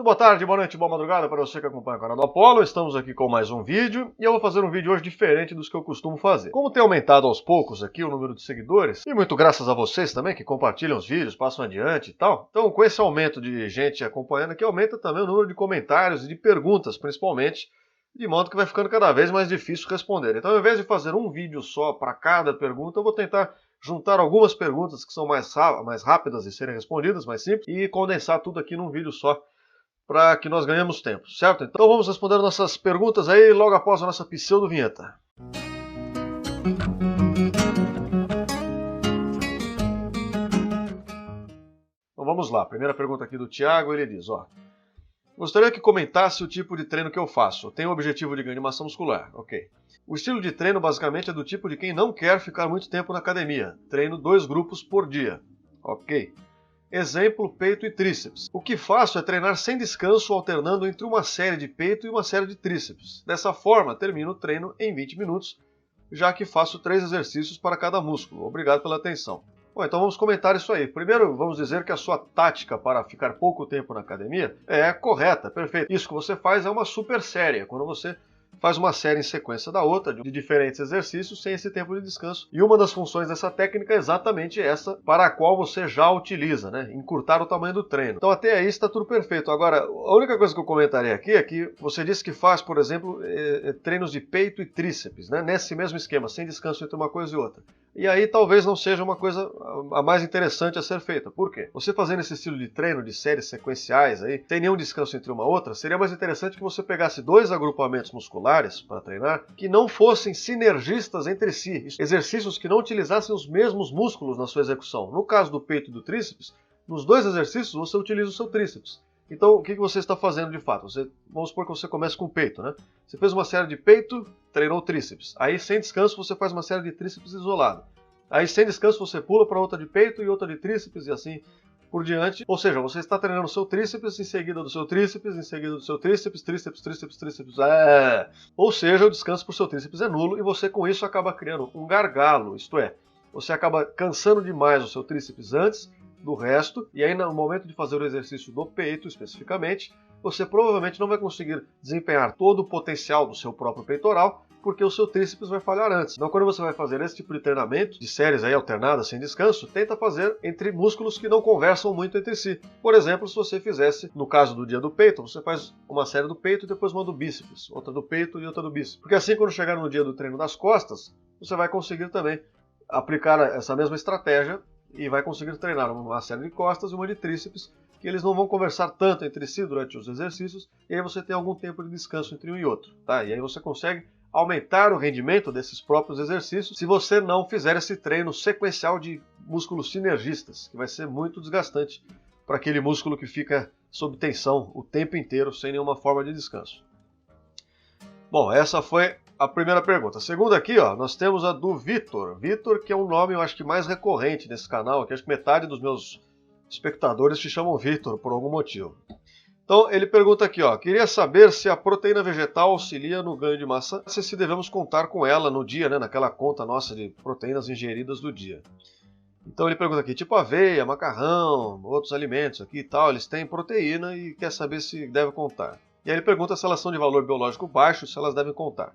Muito boa tarde, boa noite, boa madrugada para você que acompanha o canal do Apollo. Estamos aqui com mais um vídeo e eu vou fazer um vídeo hoje diferente dos que eu costumo fazer. Como tem aumentado aos poucos aqui o número de seguidores, e muito graças a vocês também que compartilham os vídeos, passam adiante e tal. Então com esse aumento de gente acompanhando aqui, aumenta também o número de comentários e de perguntas, principalmente, de modo que vai ficando cada vez mais difícil responder. Então ao invés de fazer um vídeo só para cada pergunta, eu vou tentar juntar algumas perguntas que são mais rápidas de serem respondidas, mais simples, e condensar tudo aqui num vídeo só, para que nós ganhemos tempo, certo? Então vamos responder nossas perguntas aí logo após a nossa pseudo-vinheta. Então vamos lá, primeira pergunta aqui do Thiago, ele diz, gostaria que comentasse o tipo de treino que eu faço. Tenho o objetivo de ganho de massa muscular, ok. O estilo de treino basicamente é do tipo de quem não quer ficar muito tempo na academia. Treino 2 grupos por dia, ok. Exemplo, peito e tríceps. O que faço é treinar sem descanso, alternando entre uma série de peito e uma série de tríceps. Dessa forma, termino o treino em 20 minutos, já que faço 3 exercícios para cada músculo. Obrigado pela atenção. Bom, então vamos comentar isso aí. Primeiro, vamos dizer que a sua tática para ficar pouco tempo na academia é correta, perfeito. Isso que você faz é uma super série, quando você faz uma série em sequência da outra, de diferentes exercícios, sem esse tempo de descanso. E uma das funções dessa técnica é exatamente essa, para a qual você já utiliza, né? Encurtar o tamanho do treino. Então até aí está tudo perfeito. Agora, a única coisa que eu comentarei aqui é que você disse que faz, por exemplo, treinos de peito e tríceps, né? Nesse mesmo esquema, sem descanso entre uma coisa e outra. E aí talvez não seja uma coisa a mais interessante a ser feita. Por quê? Você fazendo esse estilo de treino, de séries sequenciais aí, sem nenhum descanso entre uma outra, seria mais interessante que você pegasse 2 agrupamentos musculares para treinar que não fossem sinergistas entre si. Exercícios que não utilizassem os mesmos músculos na sua execução. No caso do peito e do tríceps, nos 2 exercícios você utiliza o seu tríceps. Então, o que você está fazendo de fato? Vamos supor que você comece com o peito, né? Você fez uma série de peito, treinou tríceps. Aí, sem descanso, você faz uma série de tríceps isolado. Aí, sem descanso, você pula para outra de peito e outra de tríceps e assim por diante. Ou seja, você está treinando o seu tríceps, em seguida do seu tríceps, em seguida do seu tríceps, tríceps, tríceps, tríceps. Ou seja, o descanso para o seu tríceps é nulo e você, com isso, acaba criando um gargalo. Isto é, você acaba cansando demais o seu tríceps antes do resto, e aí no momento de fazer o exercício do peito especificamente, você provavelmente não vai conseguir desempenhar todo o potencial do seu próprio peitoral, porque o seu tríceps vai falhar antes. Então quando você vai fazer esse tipo de treinamento, de séries aí alternadas sem descanso, tenta fazer entre músculos que não conversam muito entre si. Por exemplo, se você fizesse, no caso do dia do peito, você faz uma série do peito e depois uma do bíceps, outra do peito e outra do bíceps. Porque assim quando chegar no dia do treino das costas, você vai conseguir também aplicar essa mesma estratégia e vai conseguir treinar uma série de costas e uma de tríceps, que eles não vão conversar tanto entre si durante os exercícios, e aí você tem algum tempo de descanso entre um e outro, tá? E aí você consegue aumentar o rendimento desses próprios exercícios se você não fizer esse treino sequencial de músculos sinergistas, que vai ser muito desgastante para aquele músculo que fica sob tensão o tempo inteiro, sem nenhuma forma de descanso. Bom, essa foi a primeira pergunta. A segunda aqui, nós temos a do Vitor. Vitor, que é um nome, eu acho que mais recorrente nesse canal, que acho que metade dos meus espectadores te chamam Vitor por algum motivo. Então, ele pergunta aqui, queria saber se a proteína vegetal auxilia no ganho de massa, se devemos contar com ela no dia, né, naquela conta nossa de proteínas ingeridas do dia. Então ele pergunta aqui, tipo aveia, macarrão, outros alimentos aqui e tal, eles têm proteína e quer saber se deve contar. E aí ele pergunta se elas são de valor biológico baixo, se elas devem contar.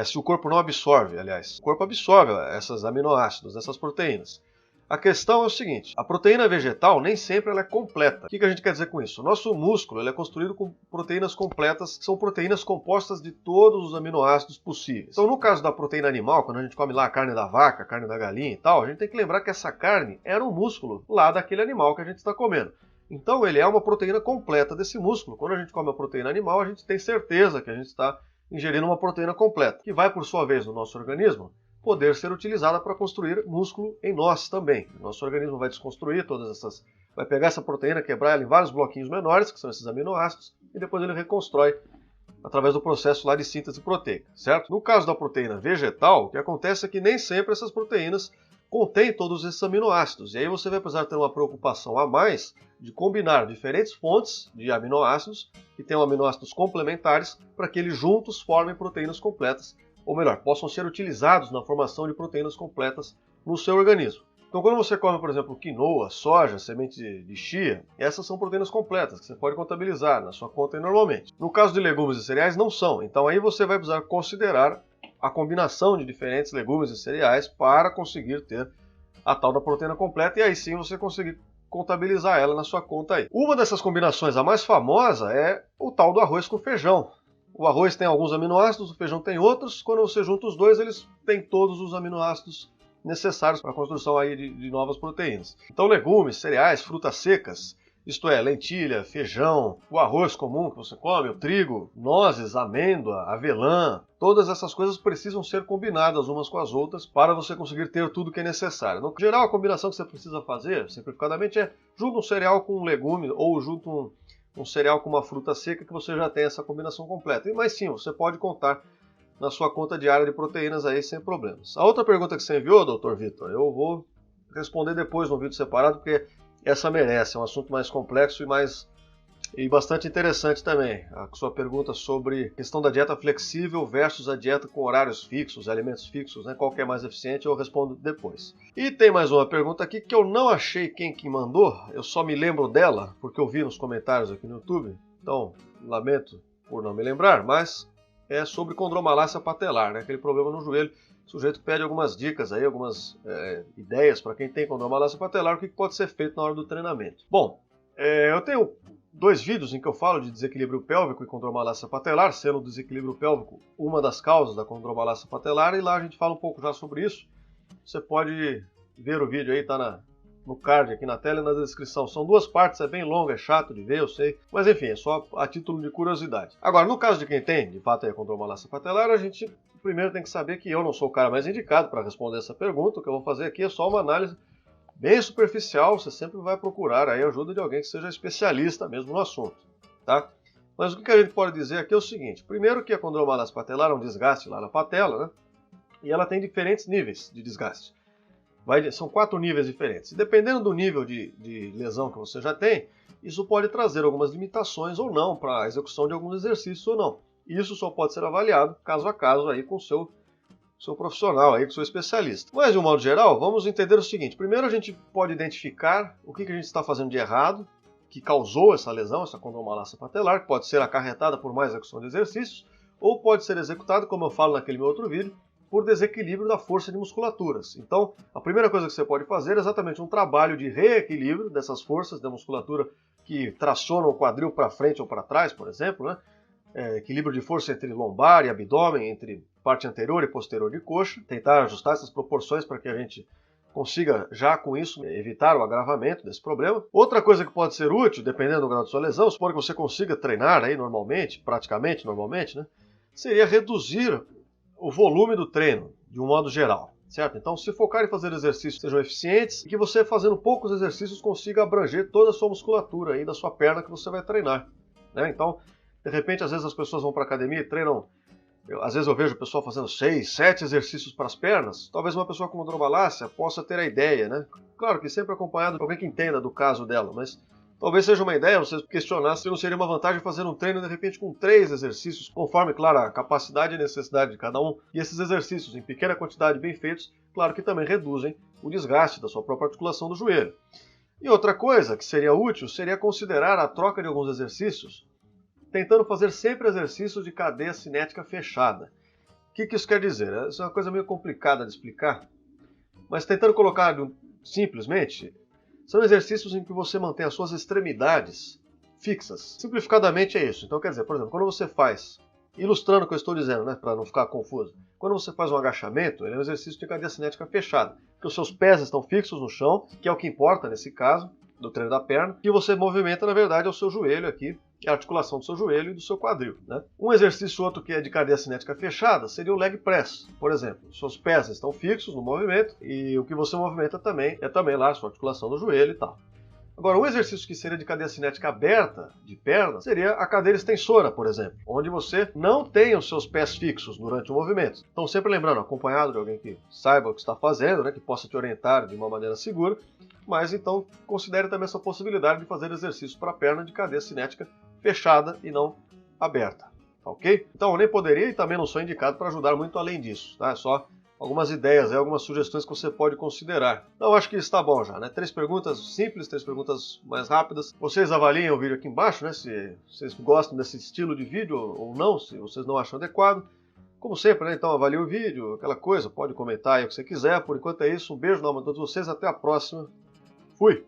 Se o corpo não absorve, aliás. O corpo absorve esses aminoácidos, essas proteínas. A questão é o seguinte, a proteína vegetal nem sempre ela é completa. O que a gente quer dizer com isso? O nosso músculo ele é construído com proteínas completas, são proteínas compostas de todos os aminoácidos possíveis. Então no caso da proteína animal, quando a gente come lá a carne da vaca, a carne da galinha e tal, a gente tem que lembrar que essa carne era um músculo lá daquele animal que a gente está comendo. Então ele é uma proteína completa desse músculo. Quando a gente come a proteína animal, a gente tem certeza que a gente está ingerindo uma proteína completa, que vai, por sua vez, no nosso organismo, poder ser utilizada para construir músculo em nós também. O nosso organismo vai desconstruir vai pegar essa proteína, quebrar ela em vários bloquinhos menores, que são esses aminoácidos, e depois ele reconstrói através do processo lá de síntese proteica, certo? No caso da proteína vegetal, o que acontece é que nem sempre essas proteínas contêm todos esses aminoácidos, e aí você vai precisar ter uma preocupação a mais de combinar diferentes fontes de aminoácidos, que tenham aminoácidos complementares, para que eles juntos formem proteínas completas, ou melhor, possam ser utilizados na formação de proteínas completas no seu organismo. Então quando você come, por exemplo, quinoa, soja, semente de chia, essas são proteínas completas, que você pode contabilizar na sua conta aí normalmente. No caso de legumes e cereais, não são. Então aí você vai precisar considerar a combinação de diferentes legumes e cereais para conseguir ter a tal da proteína completa, e aí sim você conseguir contabilizar ela na sua conta aí. Uma dessas combinações, a mais famosa, é o tal do arroz com feijão. O arroz tem alguns aminoácidos, o feijão tem outros. Quando você junta os dois, eles têm todos os aminoácidos necessários para a construção aí de novas proteínas. Então legumes, cereais, frutas secas, isto é, lentilha, feijão, o arroz comum que você come, o trigo, nozes, amêndoa, avelã, todas essas coisas precisam ser combinadas umas com as outras para você conseguir ter tudo que é necessário. No geral, a combinação que você precisa fazer, simplificadamente, é junto um cereal com um legume ou junto um cereal com uma fruta seca, que você já tem essa combinação completa. Mas sim, você pode contar na sua conta diária de proteínas aí sem problemas. A outra pergunta que você enviou, Dr. Vitor, eu vou responder depois no vídeo separado, porque essa merece, é um assunto mais complexo e bastante interessante também. A sua pergunta sobre a questão da dieta flexível versus a dieta com horários fixos, alimentos fixos, né? Qual que é mais eficiente, eu respondo depois. E tem mais uma pergunta aqui que eu não achei quem que mandou, eu só me lembro dela, porque eu vi nos comentários aqui no YouTube, então lamento por não me lembrar, mas é sobre condromalácia patelar, né? Aquele problema no joelho. O sujeito pede algumas dicas aí, algumas ideias para quem tem condromalácia patelar, o que pode ser feito na hora do treinamento. Bom, eu tenho 2 vídeos em que eu falo de desequilíbrio pélvico e condromalácia patelar, sendo o desequilíbrio pélvico uma das causas da condromalácia patelar, e lá a gente fala um pouco já sobre isso. Você pode ver o vídeo aí, tá no card aqui na tela e na descrição. São 2 partes, é bem longo, é chato de ver, eu sei, mas enfim, é só a título de curiosidade. Agora, no caso de quem tem, de fato, a condromalácia patelar, a gente primeiro tem que saber que eu não sou o cara mais indicado para responder essa pergunta. O que eu vou fazer aqui é só uma análise bem superficial. Você sempre vai procurar aí a ajuda de alguém que seja especialista mesmo no assunto, tá? Mas o que a gente pode dizer aqui é o seguinte: primeiro que a condromalácia patelar é um desgaste lá na patela, né? E ela tem diferentes níveis de desgaste. São 4 níveis diferentes. E dependendo do nível de lesão que você já tem, isso pode trazer algumas limitações ou não para a execução de alguns exercícios ou não. Isso só pode ser avaliado caso a caso aí com o seu profissional, aí, com o seu especialista. Mas, de um modo geral, vamos entender o seguinte. Primeiro a gente pode identificar o que a gente está fazendo de errado, que causou essa lesão, essa condromalácia patelar, que pode ser acarretada por má execução de exercícios, ou pode ser executada, como eu falo naquele meu outro vídeo, por desequilíbrio da força de musculaturas. Então, a primeira coisa que você pode fazer é exatamente um trabalho de reequilíbrio dessas forças da musculatura que tracionam o quadril para frente ou para trás, por exemplo, né? Equilíbrio de força entre lombar e abdômen, entre parte anterior e posterior de coxa, tentar ajustar essas proporções para que a gente consiga, já com isso, evitar o agravamento desse problema. Outra coisa que pode ser útil, dependendo do grau de sua lesão, supor que você consiga treinar aí normalmente, praticamente normalmente, né, seria reduzir o volume do treino, de um modo geral, certo? Então, se focar em fazer exercícios que sejam eficientes e que você, fazendo poucos exercícios, consiga abranger toda a sua musculatura aí da sua perna que você vai treinar, né? Então, de repente, às vezes as pessoas vão para a academia e treinam, às vezes eu vejo o pessoal fazendo 6, 7 exercícios para as pernas. Talvez uma pessoa com condromalácia possa ter a ideia, né? Claro que sempre acompanhado de alguém que entenda do caso dela, mas talvez seja uma ideia você questionar se não seria uma vantagem fazer um treino, de repente, com 3 exercícios, conforme, claro, a capacidade e necessidade de cada um. E esses exercícios, em pequena quantidade, bem feitos, claro que também reduzem o desgaste da sua própria articulação do joelho. E outra coisa que seria útil seria considerar a troca de alguns exercícios, tentando fazer sempre exercícios de cadeia cinética fechada. O que isso quer dizer? Isso é uma coisa meio complicada de explicar, mas tentando colocar simplesmente, são exercícios em que você mantém as suas extremidades fixas. Simplificadamente é isso. Então, quer dizer, por exemplo, quando você faz, ilustrando o que eu estou dizendo, né, para não ficar confuso, quando você faz um agachamento, ele é um exercício de cadeia cinética fechada, porque os seus pés estão fixos no chão, que é o que importa nesse caso, do treino da perna, e você movimenta, na verdade, é o seu joelho aqui, a articulação do seu joelho e do seu quadril, né? Um exercício outro que é de cadeia cinética fechada seria o leg press, por exemplo. Seus pés estão fixos no movimento e o que você movimenta também é lá a sua articulação do joelho e tal. Agora, um exercício que seria de cadeia cinética aberta de perna seria a cadeira extensora, por exemplo, onde você não tem os seus pés fixos durante o movimento. Então, sempre lembrando, acompanhado de alguém que saiba o que está fazendo, né, que possa te orientar de uma maneira segura, mas então considere também essa possibilidade de fazer exercícios para a perna de cadeia cinética fechada e não aberta, ok? Então, eu nem poderia e também não sou indicado para ajudar muito além disso, tá? É só algumas ideias, algumas sugestões que você pode considerar. Então, acho que está bom já, né? 3 perguntas simples, 3 perguntas mais rápidas. Vocês avaliem o vídeo aqui embaixo, né? Se vocês gostam desse estilo de vídeo ou não, se vocês não acham adequado. Como sempre, né? Então avalie o vídeo, aquela coisa, pode comentar aí o que você quiser. Por enquanto é isso, um beijo na alma de todos vocês, até a próxima. Fui!